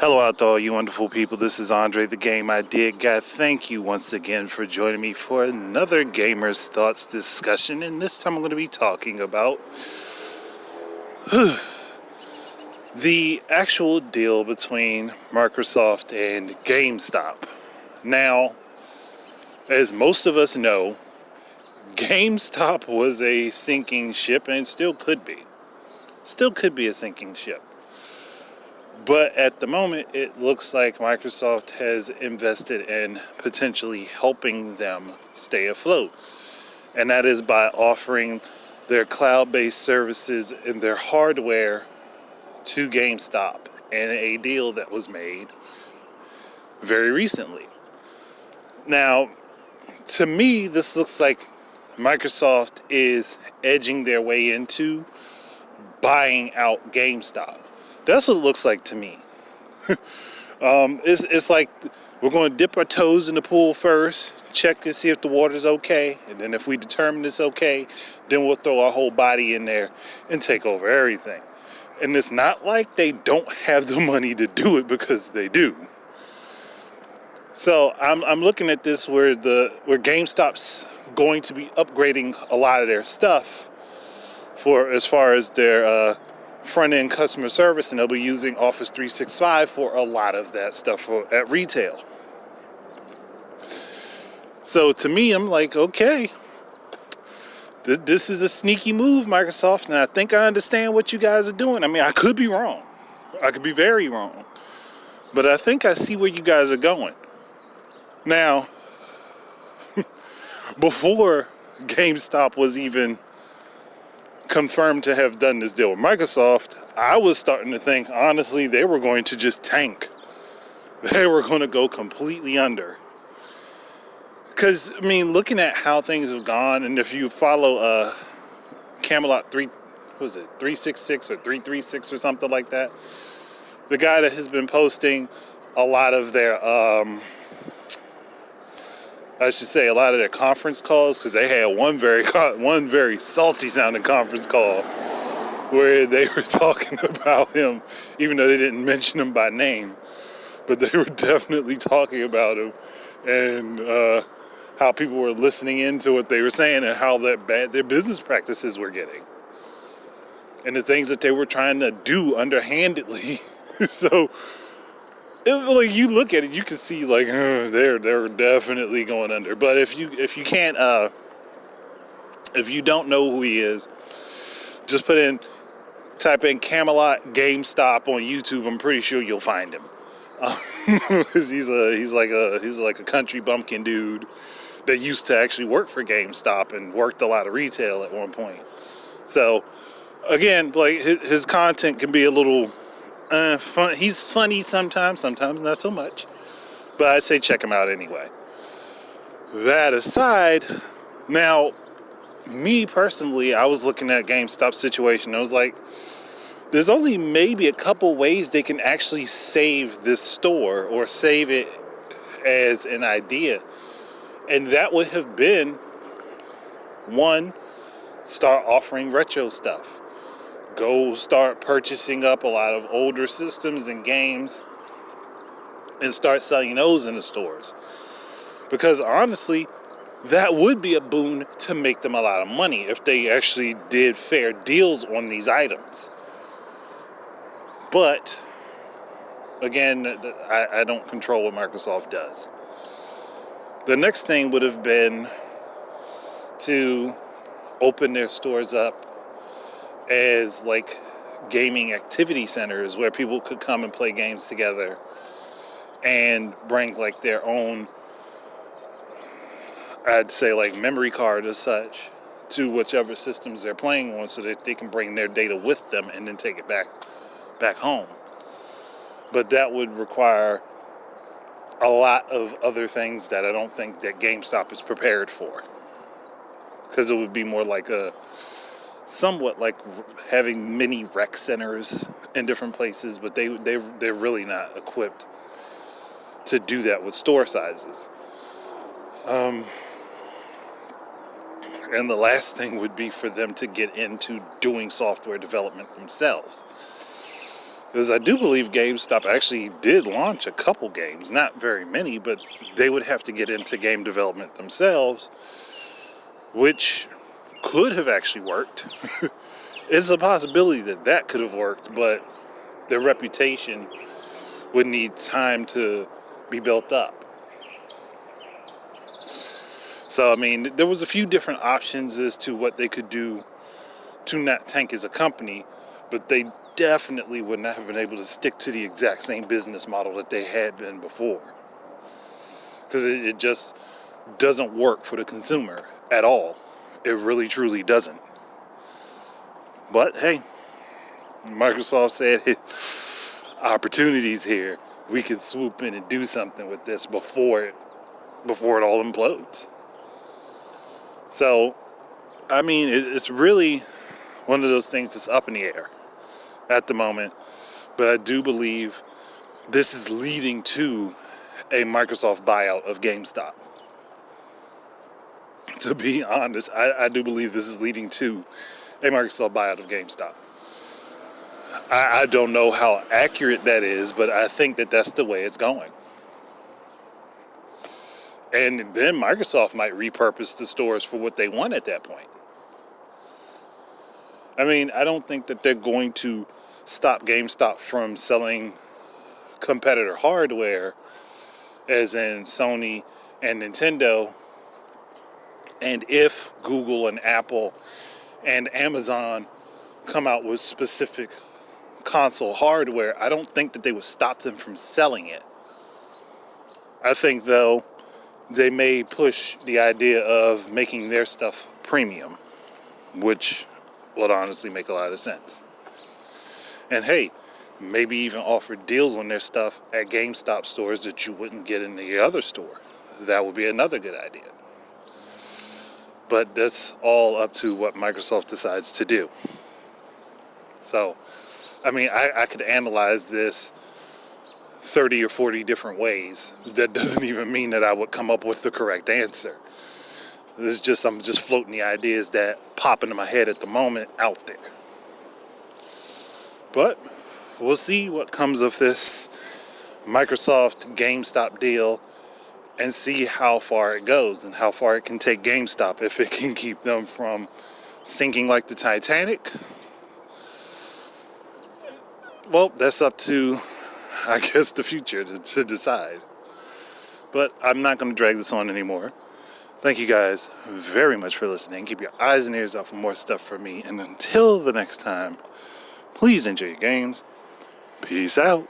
Hello out to all you wonderful people. This is Andre, the Game Idea Guy. Thank you once again for joining me for another Gamer's Thoughts discussion. And this time I'm going to be talking about the actual deal between Microsoft and GameStop. Now, as most of us know, GameStop was a sinking ship and still could be. Still could be a sinking ship. But at the moment, it looks like Microsoft has invested in potentially helping them stay afloat. And that is by offering their cloud-based services and their hardware to GameStop in a deal that was made very recently. Now, to me, this looks like Microsoft is edging their way into buying out GameStop. That's what it looks like to me. It's like we're going to dip our toes in the pool first, check to see if the water's okay, and then if we determine it's okay, then we'll throw our whole body in there and take over everything. And it's not like they don't have the money to do it, because they do. So I'm looking at this where GameStop's going to be upgrading a lot of their stuff for as far as their front-end customer service, and they'll be using Office 365 for a lot of that stuff at retail. So to me, I'm like, okay, this is a sneaky move, Microsoft, and I think I understand what you guys are doing. I mean, I could be wrong. I could be very wrong. But I think I see where you guys are going. Now, before GameStop was even confirmed to have done this deal with Microsoft, I was starting to think, honestly, they were going to just tank. They were going to go completely under. Because, I mean, looking at how things have gone, and if you follow Camelot 366 or 336 or something like that, the guy that has been posting a lot of their a lot of their conference calls, because they had one very salty sounding conference call where they were talking about him, even though they didn't mention him by name, but they were definitely talking about him and how people were listening into what they were saying and how bad their business practices were getting and the things that they were trying to do underhandedly. So like, you look at it, you can see like they're definitely going under. But if you don't know who he is, just type in Camelot GameStop on YouTube. I'm pretty sure you'll find him. He's like a country bumpkin dude that used to actually work for GameStop and worked a lot of retail at one point. So again, like, his content can be a little fun. He's funny sometimes not so much. But I'd say check him out anyway. That aside, now, me personally, I was looking at GameStop situation. I was like, there's only maybe a couple ways they can actually save this store or save it as an idea. And that would have been, one, start offering retro stuff. Go start purchasing up a lot of older systems and games and start selling those in the stores. Because honestly, that would be a boon to make them a lot of money if they actually did fair deals on these items. But again, I don't control what Microsoft does. The next thing would have been to open their stores up as like gaming activity centers where people could come and play games together and bring like their own, I'd say, like memory card as such to whichever systems they're playing on, so that they can bring their data with them and then take it back home. But that would require a lot of other things that I don't think that GameStop is prepared for, because it would be more like somewhat like having mini rec centers in different places, but they're really not equipped to do that with store sizes. And the last thing would be for them to get into doing software development themselves. Because I do believe GameStop actually did launch a couple games, not very many, but they would have to get into game development themselves, which could have actually worked. It's a possibility that that could have worked, but their reputation would need time to be built up. So, I mean, there was a few different options as to what they could do to not tank as a company, but they definitely would not have been able to stick to the exact same business model that they had been before. Because it just doesn't work for the consumer at all. It really, truly doesn't. But hey, Microsoft said, opportunities here. We can swoop in and do something with this before it all implodes. So, I mean, it's really one of those things that's up in the air at the moment. But I do believe this is leading to a Microsoft buyout of GameStop. To be honest, I do believe this is leading to a Microsoft buyout of GameStop. I don't know how accurate that is, but I think that that's the way it's going. And then Microsoft might repurpose the stores for what they want at that point. I mean, I don't think that they're going to stop GameStop from selling competitor hardware, as in Sony and Nintendo. And if Google and Apple and Amazon come out with specific console hardware, I don't think that they would stop them from selling it. I think, though, they may push the idea of making their stuff premium, which would honestly make a lot of sense. And hey, maybe even offer deals on their stuff at GameStop stores that you wouldn't get in the other store. That would be another good idea. But that's all up to what Microsoft decides to do. So, I mean, I could analyze this 30 or 40 different ways. That doesn't even mean that I would come up with the correct answer. I'm just floating the ideas that pop into my head at the moment out there. But we'll see what comes of this Microsoft GameStop deal and see how far it goes and how far it can take GameStop, if it can keep them from sinking like the Titanic. Well, that's up to, I guess, the future to decide. But I'm not going to drag this on anymore. Thank you guys very much for listening. Keep your eyes and ears out for more stuff from me. And until the next time, please enjoy your games. Peace out.